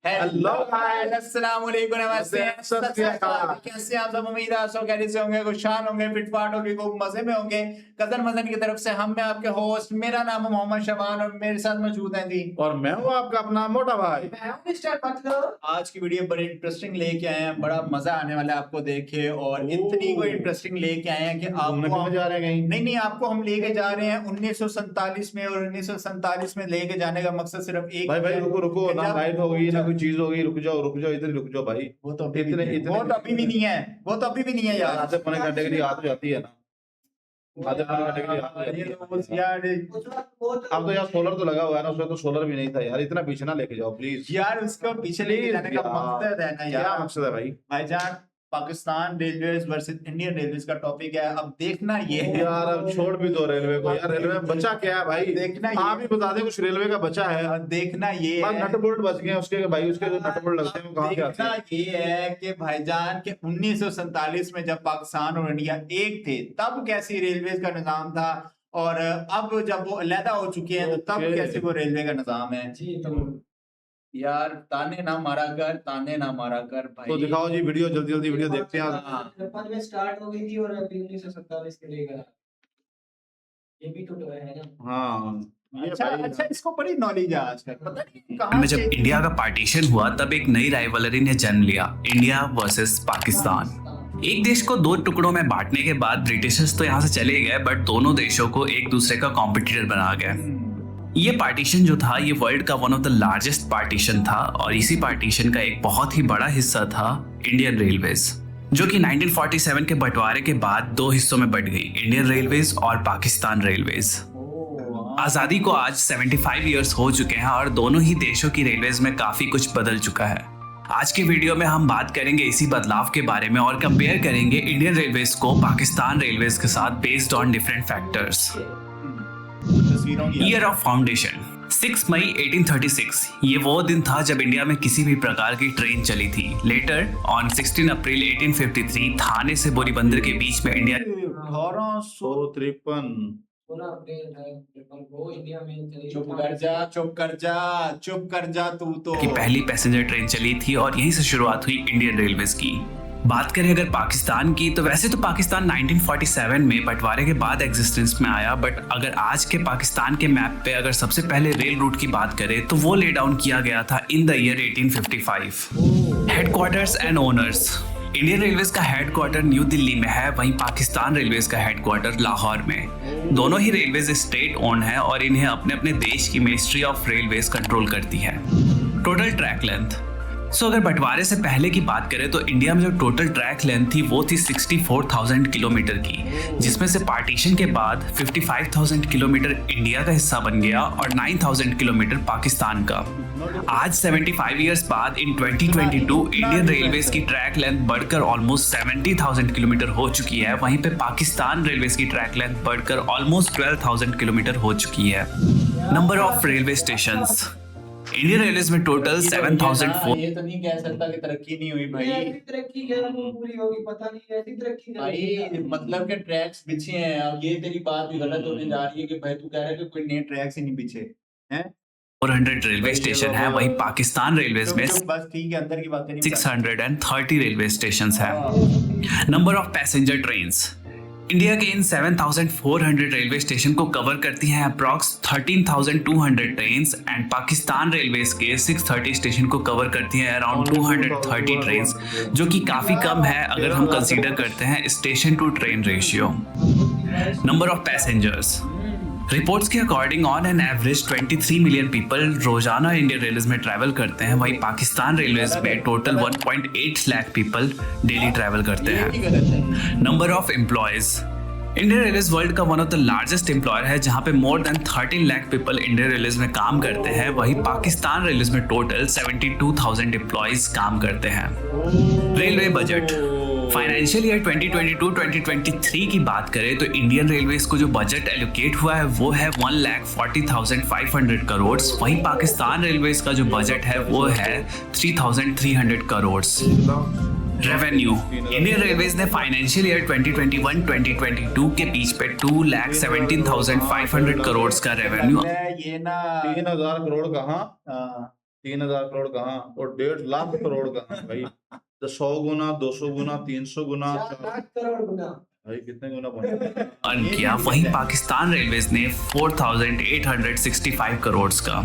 Hello guys, अस्सलाम वालेकुम, नमस्ते, सत श्री अकाल। कैसे आप सब? उम्मीद है आप सब खैरियत से होंगे, खुशहाल होंगे, फिटफाट होंगे, खूब मजे में होंगे। कदर मदन की तरफ से हम मैं आपके होस्ट, मेरा नाम है मोहम्मद शबान और मेरे साथ मौजूद हैं जी। और मैं हूँ आपका अपना मोटा भाई। मैं हूं मिस्टर मतलब। आज की वीडियो बड़ी इंटरेस्टिंग लेके आए हैं, बड़ा मजा आने वाला है आपको देखे, और इतनी कोई इंटरेस्टिंग लेके आए हैं कि घूमने आपको फिरने जा रहे हैं कहीं? नहीं, आपको हम लेके जा रहे हैं 1947 में। और 1947 में लेके जाने का मकसद सिर्फ एक भाई है रुको रुको, कि ना जब- लाइट होगी ना कोई चीज होगी। रुक जाओ इधर रुक जाओ भाई। वो तो अभी भी इतने नहीं है। इतने वो तो अभी भी नहीं है, वो तो अभी भी नहीं है यार। आधे पौने घंटे के लिए याद हो जाती है ना। आधे पौने घंटे के लिए याद हो जाती ये है। तो बस यार अब तो यार सोलर तो लगा हुआ है ना, उसमें तो सोलर भी नहीं था यार। इतना पीछे ना लेके जाओ प्लीज। यार उसको पीछे लेके जाने का मकसद है ना क्या यार। मकसद है भाई? भाईजान, Pakistan railways versus Indian railways का टॉपिक है। अब देखना ये है यार अब छोड़ भी दो रेलवे को यार। रेलवे में बचा क्या है भाई? देखना आप ही बता दे कुछ रेलवे का बचा है। और देखना ये बस है नट बोल्ट बच गए उसके भाई। उसके जो नट बोल्ट लगते हैं वो कहाँ से आते देखना हैं? ये है कि भाईजान के 1947 में जब पाकिस्तान और इंडिया एक थे तब कैसी रेलवेज का निजाम था, और अब जब वो अलहदा हो चुके हैं तो तब ओके। कैसे वो रेलवे का निजाम है जी। तो यार ताने ना मारा कर, ताने ना मारा कर भाई। तो दिखाओ जी वीडियो, जल्दी जल्दी वीडियो देखते हैं। हाँ। जापान में स्टार्ट हो गई थी और अभी 1947 के लेकर ये भी तो है ना। हाँ ये अच्छा भाई अच्छा, इसको बड़ी नॉलेज है आजकल, पता नहीं कहाँ में जब से- इंडिया का पार्टीशन हुआ तब एक नई राइवलरी ने जन्म लिया, इंडिया वर्सेस पाकिस्तान। एक देश को दो टुकड़ों में बांटने के बाद ब्रिटिशर्स तो यहाँ से चले गए, बट दोनों देशों को एक दूसरे का कॉम्पिटिटर बना गए। ये पार्टीशन जो था ये वर्ल्ड का one of the largest partition था, और इसी पार्टीशन का एक बहुत ही बड़ा हिस्सा था इंडियन रेलवेज, जो कि 1947 के बंटवारे के बाद दो हिस्सों में बंट गई, इंडियन रेलवेज और पाकिस्तान रेलवेज। आजादी को आज 75 इयर्स हो चुके हैं और दोनों ही देशों की रेलवेज में काफी कुछ बदल चुका है। आज की वीडियो में हम बात करेंगे इसी बदलाव के बारे में और कंपेयर करेंगे इंडियन रेलवेज को पाकिस्तान रेलवेज के साथ बेस्ड ऑन डिफरेंट फैक्टर्स। तस्वीरों की ईयर ऑफ फाउंडेशन 6 मई 1836। ये वो दिन था जब इंडिया में किसी भी प्रकार की ट्रेन चली थी। लेटर ऑन 16 अप्रैल 1853 थाने से बोरीबंदर के बीच में इंडिया 1853। 16 अप्रैल है ट्रिपल वो इंडिया में चली। चुप कर जा, चुप कर जा, चुप कर जा तू तो। की पहली पैसेंजर ट्रेन चली थी और यहीं से शुरुआत हुई इंडियन रेलवेज की। बात करें अगर पाकिस्तान की, तो वैसे तो पाकिस्तान 1947 में बंटवारे के बाद एग्जिस्टेंस में आया, बट अगर आज के पाकिस्तान के मैप पे अगर सबसे पहले रेल रूट की बात करें तो वो ले डाउन किया गया था in the year 1855। Headquarters and owners, Indian railways का हेडक्वार्टर न्यू दिल्ली में है, वहीं पाकिस्तान रेलवेज का हेडक्वार्टर लाहौर में। दोनों ही रेलवेज स्टेट ओन है और इन्हें अपने अपने देश की मिनिस्ट्री ऑफ रेलवेज कंट्रोल करती है। टोटल ट्रैक लेंथ, अगर बंटवारे से पहले की बात करें तो इंडिया में जो टोटल ट्रैक लेंथ थी वो थी 64,000 किलोमीटर की, जिसमें से पार्टीशन के बाद 55,000 किलोमीटर इंडिया का हिस्सा बन गया और 9,000 किलोमीटर पाकिस्तान का। आज 75 इयर्स बाद इन 2022 इंडियन रेलवेज की ट्रैक लेंथ बढ़कर ऑलमोस्ट 70,000 किलोमीटर हो चुकी है, वहीं पे पाकिस्तान रेलवेज की ट्रैक लेंथ बढ़कर ऑलमोस्ट 12,000 किलोमीटर हो चुकी है। Number of railway stations, Indian railways में टोटल 7,004। ये तो नहीं कह सकता कि तरक्की नहीं हुई भाई। ऐसी तरक्की क्या पूरी होगी पता नहीं, ऐसी तरक्की भाई मतलब के ट्रैक्स पीछे हैं। अब ये तेरी बात भी गलत होने जा रही है कि भाई तू कह रहा है कि कोई नए ट्रैक्स ही नहीं पीछे हैं। 400 रेलवे स्टेशन है, वहीं पाकिस्तान रेलवेज में बस ठीक है, अंदर की बातें नहीं 630 रेलवे स्टेशंस है। Number of passenger trains, India के इन 7,400 रेलवे स्टेशन को कवर करती हैं approx 13,200 trains, and Pakistan railways के 630 स्टेशन को कवर करती हैं अराउंड 230 ट्रेन्स, जो कि काफी कम है अगर हम कंसीडर करते हैं station to train ratio. Number of passengers, reports के according on an average 23 million people रोजाना इंडियन रेलवेज में ट्रैवल करते हैं, वहीं पाकिस्तान रेलवेज में total 1.8 lakh people daily travel करते हैं। Number of employees, Indian Railways world का one of the largest employer है, जहां पे more than 13 lakh people Indian railways में काम करते हैं, वहीं पाकिस्तान रेलवेज में टोटल 72,000 एम्प्लॉयज काम करते हैं। रेलवे बजट, फाइनेंशियल ईयर 2022-2023 की बात करें तो इंडियन रेलवेज को जो बजट एलोकेट हुआ है वो है 1,40,500 करोड़, वहीं पाकिस्तान रेलवेज का जो बजट है वो है 3,300 करोड़। रेवेन्यू, इंडियन रेलवेज ने फाइनेंशियल ईयर 2021-2022 के बीच पे 2,17,500 करोड़ का रेवेन्यू ये ना 3,000 करोड़ कहाँ? 3,000 करोड़ कहाँ और 1.5 लाख करोड़ कहाँ भाई। तो 100 गुना, 200 गुना, 300 गुना, 4 लाख करोड़ गुना। भाई कितने गुना बने। अर्न किया। वहीं पाकिस्तान रेलवेज ने 4,865 करोड़ का।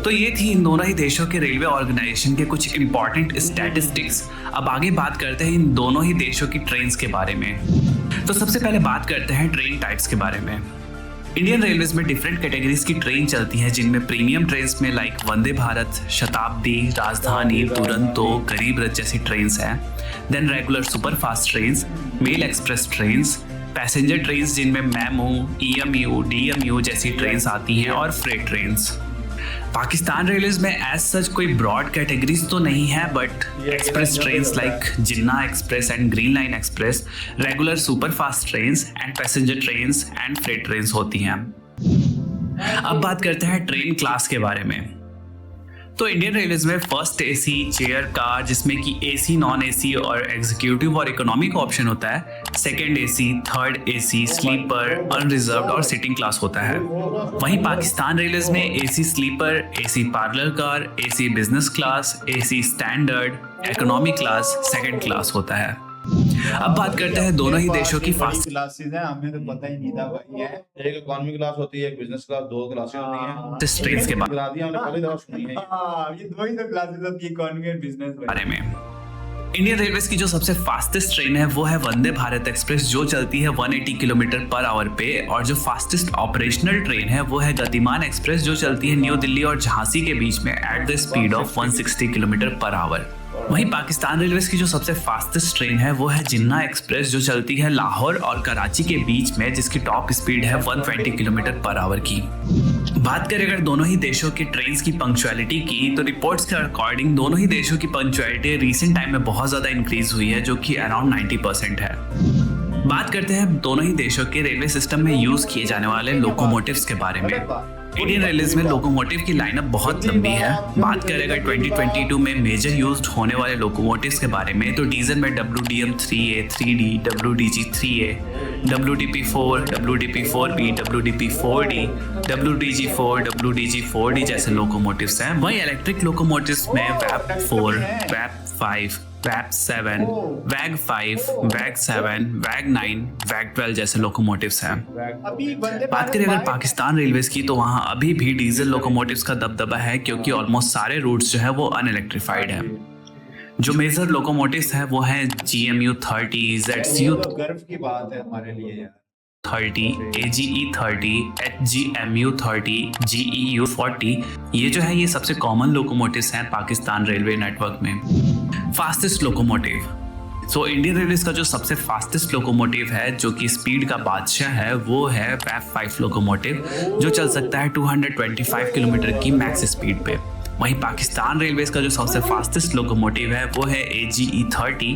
तो ये थी इन दोनों ही देशों के रेलवे ऑर्गेनाइजेशन के कुछ इंपॉर्टेंट स्टैटिस्टिक्स। अब आगे बात करते हैं इन दोनों ही देशों की ट्रेन्स के बारे में। तो सबसे पहले बात करते हैं ट्रेन टाइप्स के बारे में। इंडियन रेलवेज में डिफरेंट कैटेगरीज की ट्रेन चलती हैं, जिनमें प्रीमियम ट्रेन्स में लाइक वंदे भारत, शताब्दी, राजधानी, दुरंतो, गरीब रथ जैसी ट्रेन्स हैं। Then regular superfast trains, mail express trains, passenger trains जिनमें मेमू, ईएमयू, डीएमयू जैसी ट्रेन्स आती हैं, और फ्रेट ट्रेन्स। पाकिस्तान रेलवेज में एज सच कोई ब्रॉड कैटेगरीज तो नहीं है, but express trains like Jinnah express and green line express, regular superfast trains and passenger trains and freight trains होती हैं। अब बात करते हैं ट्रेन क्लास के बारे में। तो इंडियन रेलवेज में फर्स्ट एसी, चेयर कार जिसमें कि एसी, नॉन एसी और एग्जीक्यूटिव और इकोनॉमी का ऑप्शन होता है। Second AC, third AC, sleeper, unreserved और सिटिंग क्लास होता है। वहीं पाकिस्तान रेलवेज में AC sleeper, AC parlour car, AC business class, AC standard, economy class, second class होता है। अब बात करते हैं दोनों ही देशों की फास्ट क्लासेस हैं, हमें तो पता ही नहीं था भाई। है एक इकोनॉमी क्लास होती है, एक बिजनेस क्लास, 2 क्लासेस होती हैं। ट्रेन्स के गिरा दिया हमने, पहली दफा सुनी है। ये दो ही तो क्लासेस होती है, इकोनॉमी और बिजनेस बारे में। इंडियन रेलवेज की जो सबसे फास्टेस्ट ट्रेन है वो है वंदे भारत एक्सप्रेस, जो चलती है 180 किलोमीटर पर आवर पे। और जो फास्टेस्ट ऑपरेशनल ट्रेन है वो है गतिमान एक्सप्रेस, जो चलती है न्यू दिल्ली और झांसी के बीच में at the speed of 160 kilometre per hour. वहीं पाकिस्तान रेलवेज की जो सबसे फास्टेस्ट ट्रेन है वो है जिन्ना एक्सप्रेस, जो चलती है लाहौर और कराची के बीच में, जिसकी टॉप स्पीड है 120 किलोमीटर पर आवर की। बात करें अगर दोनों ही देशों की ट्रेन्स की पंक्चुअलिटी की, तो रिपोर्ट्स के अकॉर्डिंग दोनों ही देशों की पंक्चुअलिटी रिसेंट टाइम में बहुत ज्यादा इंक्रीज हुई है, जो कि अराउंड 90% है। बात करते हैं दोनों ही देशों के रेलवे सिस्टम में यूज किए जाने वाले लोकोमोटिव्स के बारे में। इंडियन रेलवेज में लोकोमोटिव की लाइनअप बहुत लंबी है। बात करें अगर 2022 में मेजर यूज्ड होने वाले लोकोमोटिव्स के बारे में, तो डीजल में WDM3A, 3D, WDG3A, WDP4, WDP4B, WDP4D, WDG4, WDG4D जैसे लोकोमोटिव्स हैं। वहीं इलेक्ट्रिक लोकोमोटिव्स में WAP4, WAP5, WAP7, WAG5, WAG7, WAG9, WAG12 जैसे लोकोमोटिव्स हैं। बात करें अगर पाकिस्तान रेलवेज की, तो वहाँ अभी भी डीजल लोकोमोटिव्स का दबदबा है, क्योंकि ऑलमोस्ट सारे रूट्स जो है वो अनइलेक्ट्रिफाइड है। जो मेजर लोकोमोटिव्स हैं वो हैं GMU 30, ZCU गर्व की बात है हमारे लिए यार। 30, AGE 30, HGMU 30, GEU 40। ये जो है ये सबसे कॉमन लोकोमोटिव्स हैं पाकिस्तान रेलवे नेटवर्क में। Fastest locomotive, so Indian railways का जो सबसे फास्टेस्ट लोकोमोटिव है, जो कि स्पीड का बादशाह है, वो है WAP5 लोकोमोटिव, जो चल सकता है 225 किलोमीटर की मैक्स स्पीड पे। वहीं पाकिस्तान रेलवेज का जो सबसे फास्टेस्ट लोकोमोटिव है वो है AGE 30,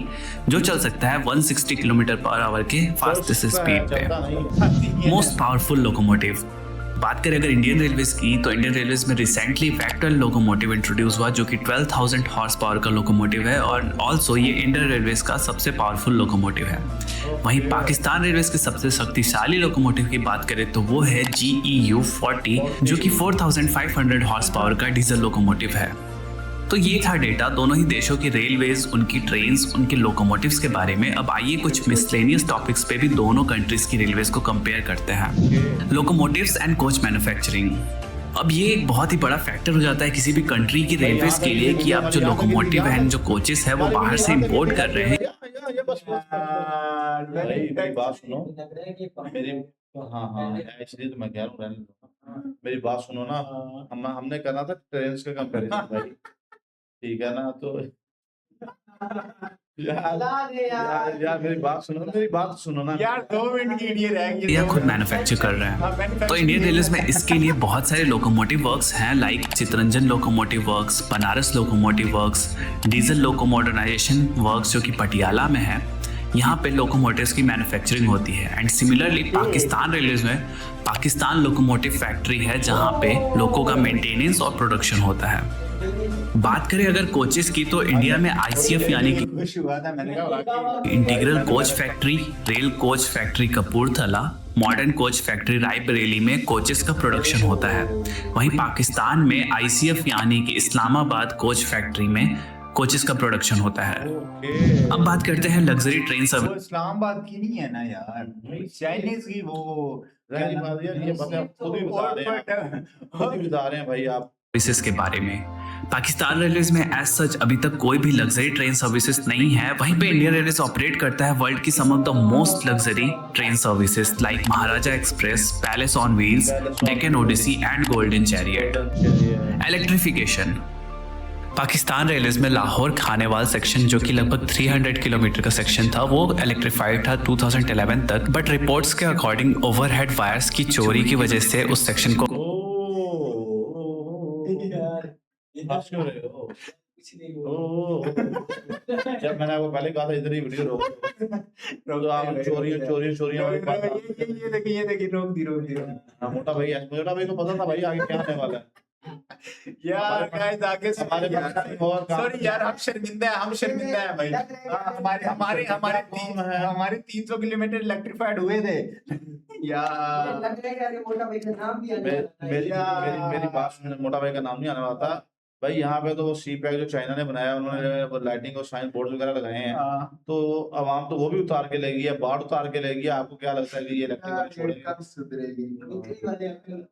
जो चल सकता है 160 किलोमीटर पर आवर के फास्टेस्ट स्पीड पे। मोस्ट पावरफुल लोकोमोटिव, बात करें अगर इंडियन रेलवेज की, तो इंडियन रेलवेज में रिसेंटली वेक्टर लोकोमोटिव इंट्रोड्यूस हुआ, जो कि 12,000 हॉर्स पावर का लोकोमोटिव है, और ऑल्सो ये इंडियन रेलवेज का सबसे पावरफुल लोकोमोटिव है। वहीं पाकिस्तान रेलवेज के सबसे शक्तिशाली लोकोमोटिव की बात करें तो वो है GEU 40, जो कि 4,500 हॉर्स पावर का डीजल लोकोमोटिव है। तो ये था डेटा दोनों ही देशों की रेलवेज, उनकी ट्रेन्स, उनके लोकोमोटिव्स के बारे में। अब आइए कुछ मिसलेनियस टॉपिक्स पे भी दोनों कंट्रीज की रेलवेज को कंपेयर करते हैं। लोकोमोटिव्स एंड कोच मैन्युफैक्चरिंग, अब ये एक बहुत ही बड़ा फैक्टर हो जाता है किसी भी कंट्री की रेलवेज के लिए कि आप जो लोकोमोटिव एंड जो कोचेस है वो बाहर से इंपोर्ट कर रहे हैं। ये बस भाई मेरी बात सुनो, लग रहा है कि मेरी हाँ एक्चुअली तो मैं कह रहा हूँ, मेरी बात सुनो ना, हमने करना था ट्रेन का कंपैरिजन भाई, ठीक है ना। तो यार मेरी बात सुनो ना यार 2 मिनट की इंडियन रह गई, या खुद मैन्युफैक्चर कर रहे हैं। तो इंडियन रेलवेज में इसके लिए बहुत सारे लोकोमोटिव वर्क्स हैं, like Chittaranjan locomotive works, Banaras locomotive works, diesel loco modernisation works जो कि पटियाला में है। यहाँ पे लोकोमोटिव्स की मैन्युफैक्चरिंग होती है। एंड सिमिलरली पाकिस्तान रेलवेज में पाकिस्तान लोकोमोटिव फैक्ट्री है, जहाँ पे लोको का मेंटेनेंस और प्रोडक्शन होता है। बात करें अगर कोचेस की तो इंडिया में आईसीएफ यानी कि खुश हुआ था मैंने कहा वाकई। Integral coach factory, rail coach factory Kapurthala, modern coach factory Raebareli में कोचेस का प्रोडक्शन होता है। वहीं पाकिस्तान में आईसीएफ यानी कि इस्लामाबाद कोच फैक्ट्री में कोचेस का प्रोडक्शन होता है। ओके अब बात करते हैं लग्जरी ट्रेन सर्विस। वो इस्लामाबाद की नहीं है ना यार, चाइनीज की वो रही बात यार, ये बातें आप खुद ही बता रहे हैं, खुद ही बता रहे हैं भाई आप। सर्विसेज के बारे में पाकिस्तान रेलवेज में एज सच अभी तक कोई भी लग्जरी ट्रेन सर्विसेज नहीं है। वहीं पे इंडियन रेलवेज ऑपरेट करता है वर्ल्ड की some of the most luxury train services like Maharaja Express, Palace on Wheels, Deccan Odyssey and Golden Chariot. Electrification, Pakistan railways में लाहौर खानेवाल सेक्शन जो कि लगभग 300 किलोमीटर का सेक्शन था वो इलेक्ट्रीफाइड था 2011 तक, बट रिपोर्ट्स के अकॉर्डिंग ओवरहेड वायर्स की चोरी की वजह से उस सेक्शन को यार ये हंस क्यों रहे हो? कुछ नहीं हुआ। जब मैंने आपको पहले कहा था इधर ही वीडियो रोको, तो आप चोरियां वाली बात ये देखिए रोक दी हाँ, मोटा भाई को पता था भाई आगे क्या होने वाला है। यार गाइस आगे हमारे पास और काम सॉरी यार, हम शर्मिंदा है भाई। हाँ, हमारे 300 किलोमीटर इलेक्ट्रिफाइड हुए थे यार। लग रहा है कि मोटा भाई का नाम भी आने वाला है। मेरी बात सुन, मोटा भाई का नाम नहीं आने वाला था भाई। यहाँ पे तो वो सी पैक जो चाइना ने बनाया, उन्होंने लाइटिंग और साइन बोर्ड वगैरह लगाए हैं, हाँ, तो आवाम तो वो भी उतार के लेगी है, बाढ़ उतार के लेगी। आपको क्या लगता है कि ये इलेक्ट्रिक छोड़ेंगे कब सुधरेगी? बिक्री वाले अंकल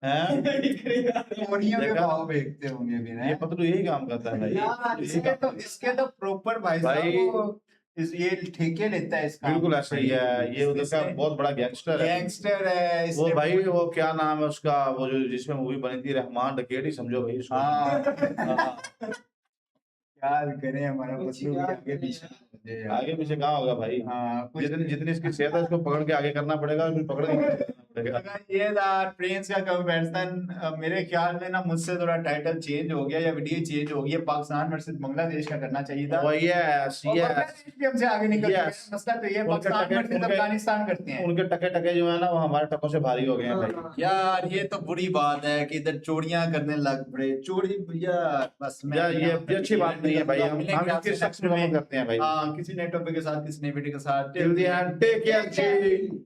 हैं? मोनियों के देखा? भाव बेचते होंगे फिर ये हैं? पता तो यही काम करता है भाई। यार, इसके तो प्रॉपर भाई भाई, साहब वो ये ठेके लेता है इसका। बिल्कुल ऐसे ही है। ये उधर का बहुत बड़ा गैंगस्टर है। गैंगस्टर है वो इसने। भाई वो क्या नाम है उसका, वो जो जिसमें मूवी बनी थी रहमान डकेट ही समझो भाई उसको। हाँ हाँ, क्या करें, हमारा कुछ पत्तू भी याद आगे नहीं पीछे है। हो जाए यार। आगे पीछे कहाँ होगा भाई। हाँ कुछ जितनी इसकी सेहत है उसको पकड़ के आगे करना पड़ेगा, फिर पकड़ के आगे करना पड़ेगा। अगर ये था प्रिंस का कंपैरिजन, मेरे ख्याल में ना मुझसे थोड़ा टाइटल चेंज हो गया या वीडियो चेंज हो गई है। पाकिस्तान वर्सेस बांग्लादेश का करना चाहिए था। वही है, और बांग्लादेश भी हमसे आगे निकल गया। Yes. मसला तो ये है, उनके पाकिस्तान टके- वर्सेस उनके- अफगानिस्तान करते हैं। उनके टके टके जो है ना वो हमारे टकों से भारी हो गए हैं भाई। यार ये तो बुरी बात है कि इधर चोरियां करने लग पड़े। चोरी यार बस मैं यार ये अच्छी बात नहीं है भाई। हम इसके शख्स में करते हैं भाई। हाँ, किसी नए टॉपिक के साथ, किसी नए वीडियो के साथ। Till the end, take care, ji.